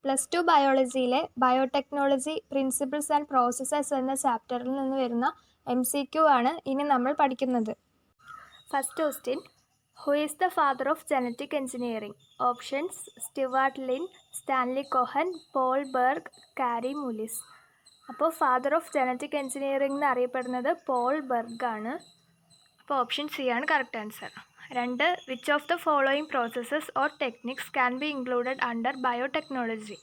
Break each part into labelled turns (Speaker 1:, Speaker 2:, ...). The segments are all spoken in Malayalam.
Speaker 1: +2 ബയോളജിയിലെ ബയോടെക്നോളജി പ്രിൻസിപ്പിൾസ് ആൻഡ് പ്രോസസ്സസ് എന്ന ചാപ്റ്ററിൽ നിന്ന് വരുന്ന MCQ ആണ് ഇനി നമ്മൾ പഠിക്കുന്നത്. First question, who is the father of genetic engineering? Options: Stuart Linn, Stanley Cohen, Paul Berg, Kary Mullis. അപ്പോൾ ഫാദർ ഓഫ് ജനറ്റിക് എഞ്ചിനീയറിംഗ് എന്ന് അറിയപ്പെടുന്നത് പോൾ ബെർഗ് ആണ്. അപ്പോൾ ഓപ്ഷൻ സി ആണ് correct answer. 2. Which of the following processes or techniques can be included under biotechnology?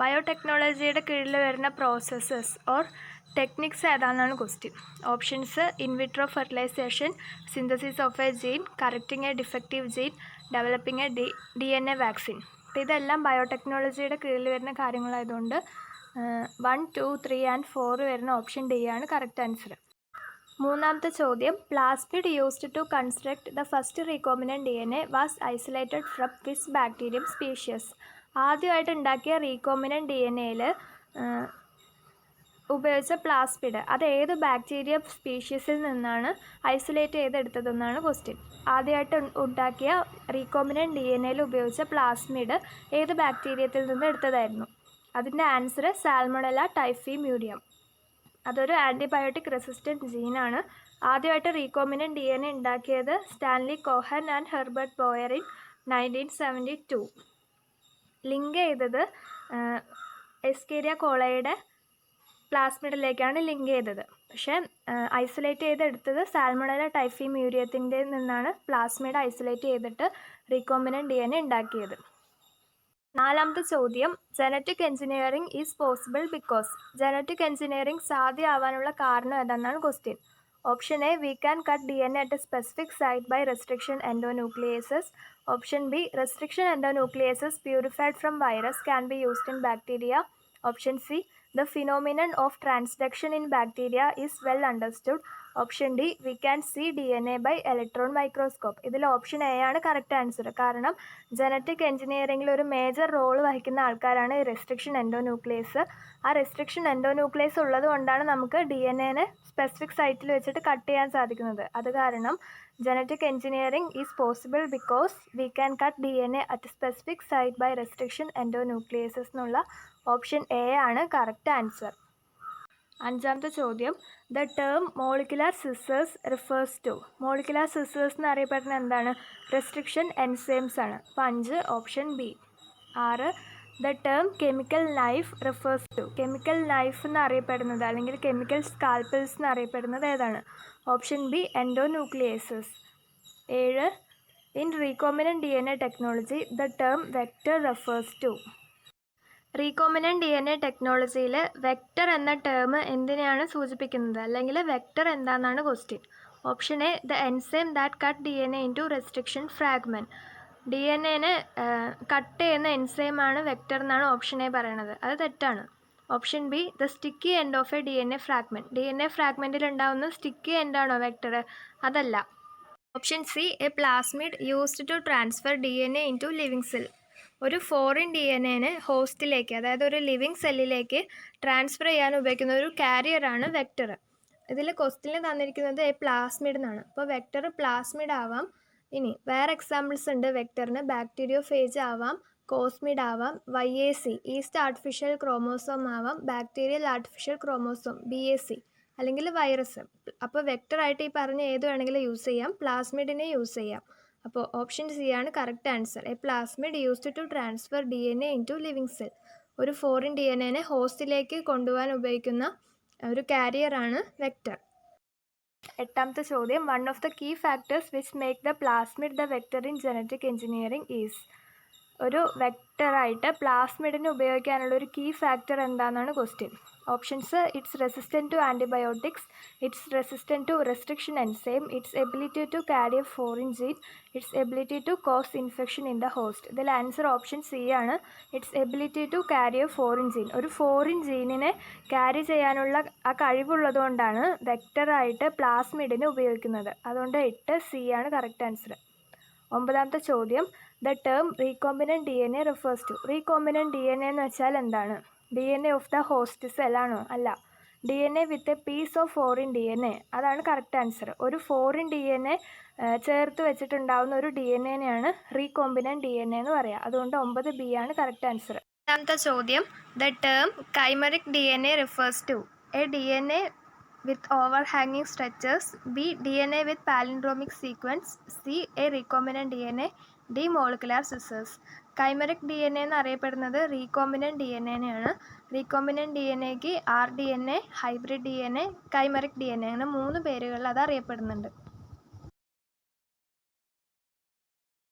Speaker 1: ബയോടെക്നോളജിയുടെ കീഴിൽ വരുന്ന പ്രോസസ്സസ് ഓർ ടെക്നിക്സ് ഏതാണെന്നാണ് question. Options: in vitro fertilisation, synthesis of a gene, correcting a defective gene, developing a DNA vaccine. അപ്പോൾ ഇതെല്ലാം ബയോടെക്നോളജിയുടെ കീഴിൽ വരുന്ന കാര്യങ്ങളായതുകൊണ്ട് 1, 2, 3 ആൻഡ് 4 വരുന്ന ഓപ്ഷൻ ഡി ആണ് കറക്റ്റ് ആൻസർ. മൂന്നാമത്തെ ചോദ്യം, plasmid used to construct the first recombinant DNA was isolated from which bacterium species? ആദ്യമായിട്ട് ഉണ്ടാക്കിയ റീകോമിനൻറ്റ് DNAയിൽ ഉപയോഗിച്ച പ്ലാസ്മിഡ് അത് ഏത് ബാക്ടീരിയ സ്പീഷ്യസിൽ നിന്നാണ് ഐസൊലേറ്റ് ചെയ്തെടുത്തതെന്നാണ് ക്വസ്റ്റ്യൻ. ആദ്യമായിട്ട് ഉണ്ടാക്കിയ റീകോമിനൻറ്റ് DNAയിൽ ഉപയോഗിച്ച പ്ലാസ്മിഡ് ഏത് ബാക്ടീരിയത്തിൽ നിന്ന് എടുത്തതായിരുന്നു? അതിൻ്റെ ആൻസർ സാൽമണല ടൈഫിമ്യൂരിയം. അതൊരു ആൻറ്റിബയോട്ടിക് റെസിസ്റ്റൻറ്റ് ജീനാണ്. ആദ്യമായിട്ട് റീകോമിനൻറ്റ് DNA ഉണ്ടാക്കിയത് Stanley Cohen and Herbert Boyer in 1972. Link ചെയ്തത് എസ്കേരിയ കോളയുടെ പ്ലാസ്മിഡിലേക്കാണ് ലിങ്ക് ചെയ്തത്. പക്ഷേ ഐസൊലേറ്റ് ചെയ്തെടുത്തത് സാൽമണല ടൈഫിമ്യൂരിയത്തിൻ്റെ നിന്നാണ് പ്ലാസ്മിഡ് ഐസൊലേറ്റ് ചെയ്തിട്ട് റീകോമിനൻറ്റ് DNA ഉണ്ടാക്കിയത്. നാലാമത്തെ ചോദ്യം, genetic engineering is possible because? Genetic engineering സാധ്യമാവാനുള്ള കാരണം ഏതാണെന്നാണ് question. Option A, we can cut DNA at a specific site by restriction endonucleases. Option B, restriction endonucleases purified from virus can be used in bacteria. Option C, the phenomenon of transduction in bacteria is well understood. Option D, we can see DNA by electron microscope. ഇതിൽ ഓപ്ഷൻ എ ആണ് കറക്റ്റ് ആൻസർ. കാരണം ജനറ്റിക് എഞ്ചിനീയറിംഗിൽ ഒരു മേജർ റോൾ വഹിക്കുന്ന ആൾക്കാരാണ് ഈ റെസ്ട്രിക്ഷൻ എൻഡോന്യൂക്ലിയസ്. ആ റെസ്ട്രിക്ഷൻ എൻഡോന്യൂക്ലിയസ് ഉള്ളത് കൊണ്ടാണ് നമുക്ക് DNA സ്പെസിഫിക് സൈറ്റിൽ വെച്ചിട്ട് കട്ട് ചെയ്യാൻ സാധിക്കുന്നത്. അത് കാരണം genetic engineering is possible because we can cut DNA at specific site by restriction endonucleases എന്നുള്ള ഓപ്ഷൻ എ ആണ് കറക്റ്റ് ആൻസർ. അഞ്ചാമത്തെ ചോദ്യം, the term molecular scissors refers to? Molecular scissors എന്നറിയപ്പെടുന്നത് എന്താണ്? റെസ്ട്രിക്ഷൻ എൻസൈംസ് ആണ്. അപ്പോൾ 5 option B. 6, the term chemical knife refers to? Chemical knife എന്നറിയപ്പെടുന്നത് അല്ലെങ്കിൽ കെമിക്കൽ സ്കാൽപ്പൽസ് എന്നറിയപ്പെടുന്നത് ഏതാണ്? Option B, endonucleases. 7, in recombinant DNA technology the term vector refers to? Recombinant DNA ടെക്നോളജിയിൽ വെക്റ്റർ എന്ന ടേം എന്തിനെയാണ് സൂചിപ്പിക്കുന്നത്? അല്ലെങ്കിൽ വെക്റ്റർ എന്താണെന്നാണ് question. Option A, the enzyme that cut DNA into restriction fragment. DNAനെ കട്ട് ചെയ്യുന്ന എൻസൈമാണ് വെക്റ്റർ എന്നാണ് ഓപ്ഷൻ എ പറയണത്. അത് തെറ്റാണ്. Option B, the sticky end of a DNA fragment. DNA ഫ്രാഗ്മെൻറ്റിൽ ഉണ്ടാകുന്ന സ്റ്റിക്കി എൻഡാണോ വെക്റ്റർ? അതല്ല. Option C, a plasmid used to transfer DNA into living cell. ഒരു ഫോറിൻ DNAനെ ഹോസ്റ്റിലേക്ക്, അതായത് ഒരു ലിവിങ് സെല്ലിലേക്ക് ട്രാൻസ്ഫർ ചെയ്യാൻ ഉപയോഗിക്കുന്ന ഒരു കാരിയറാണ് വെക്റ്റർ. ഇതിൽ ക്വസ്റ്റ്യനിൽ തന്നിരിക്കുന്നത് എ പ്ലാസ്മിഡ് എന്നാണ്. അപ്പോൾ വെക്റ്റർ പ്ലാസ്മിഡ് ആവാം. ഇനി വേറെ എക്സാമ്പിൾസ് ഉണ്ട് വെക്റ്ററിന്. ബാക്ടീരിയോഫേജ് ആവാം, കോസ്മിഡ് ആവാം, YAC ഈസ്റ്റ് ആർട്ടിഫിഷ്യൽ ക്രോമോസോം ആവാം, ബാക്ടീരിയൽ ആർട്ടിഫിഷ്യൽ ക്രോമോസോം BAC, അല്ലെങ്കിൽ വൈറസ്. അപ്പോൾ വെക്റ്ററായിട്ട് ഈ പറഞ്ഞ ഏത് വേണമെങ്കിലും യൂസ് ചെയ്യാം. പ്ലാസ്മിഡിനെ യൂസ് ചെയ്യാം. അപ്പോൾ ഓപ്ഷൻ സി ആണ് correct answer. A plasmid used to transfer DNA into living cell. ഒരു ഫോറിൻ DNAനെ ഹോസ്റ്റിലേക്ക് കൊണ്ടുപോകാൻ ഉപയോഗിക്കുന്ന ഒരു കാരിയറാണ് വെക്റ്റർ. എട്ടാമത്തെ ചോദ്യം, one of the key factors which make the plasmid the vector in genetic engineering is? ഒരു വെക്റ്ററായിട്ട് പ്ലാസ്മിഡിനെ ഉപയോഗിക്കാനുള്ള ഒരു കീ ഫാക്ടർ എന്താണെന്നാണ് question. Options: its resistant to antibiotics, its resistant to restriction enzyme, its ability to carry a foreign gene, it's ability to cause infection in the host. ഇതിൽ ആൻസർ ഓപ്ഷൻ സി ആണ്, its ability to carry a foreign gene. ഒരു ഫോറിൻ ജീനിനെ ക്യാരി ചെയ്യാനുള്ള ആ കഴിവുള്ളത് കൊണ്ടാണ് വെക്റ്ററായിട്ട് പ്ലാസ്മിഡിനെ ഉപയോഗിക്കുന്നത്. അതുകൊണ്ട് 8 സി ആണ് കറക്റ്റ് ആൻസർ. ഒമ്പതാമത്തെ ചോദ്യം, the term recombinant DNA refers to? Recombinant DNA എന്ന് വെച്ചാൽ എന്താണ്? DNA of the host cell ആണോ? അല്ല. DNA with a piece of foreign DNA, അതാണ് കറക്റ്റ് ആൻസർ. ഒരു ഫോറിൻ DNA ചേർത്ത് വെച്ചിട്ടുണ്ടാവുന്ന ഒരു DNAനെയാണ് റീകോമ്പിനൻറ്റ് DNA എന്ന് പറയുക. അതുകൊണ്ട് 9 ബി ആണ് കറക്റ്റ് ആൻസർ. രണ്ടാമത്തെ ചോദ്യം, the term chimeric D N A refers to A D N A with ഓവർഹാങ്ങിങ് structures, B D N A with palindromic sequence, C a recombinant D N A, D molecular scissors. Chimeric D N A എന്നറിയപ്പെടുന്നത് റീകോംബിനന്റ് ഡി എൻ എനെയാണ്. റീകോംബിനന്റ് ഡി എൻ എക്ക് R D N A, hybrid D N A, chimeric D N A അങ്ങനെ 3 പേരുകളിൽ അത് അറിയപ്പെടുന്നുണ്ട്.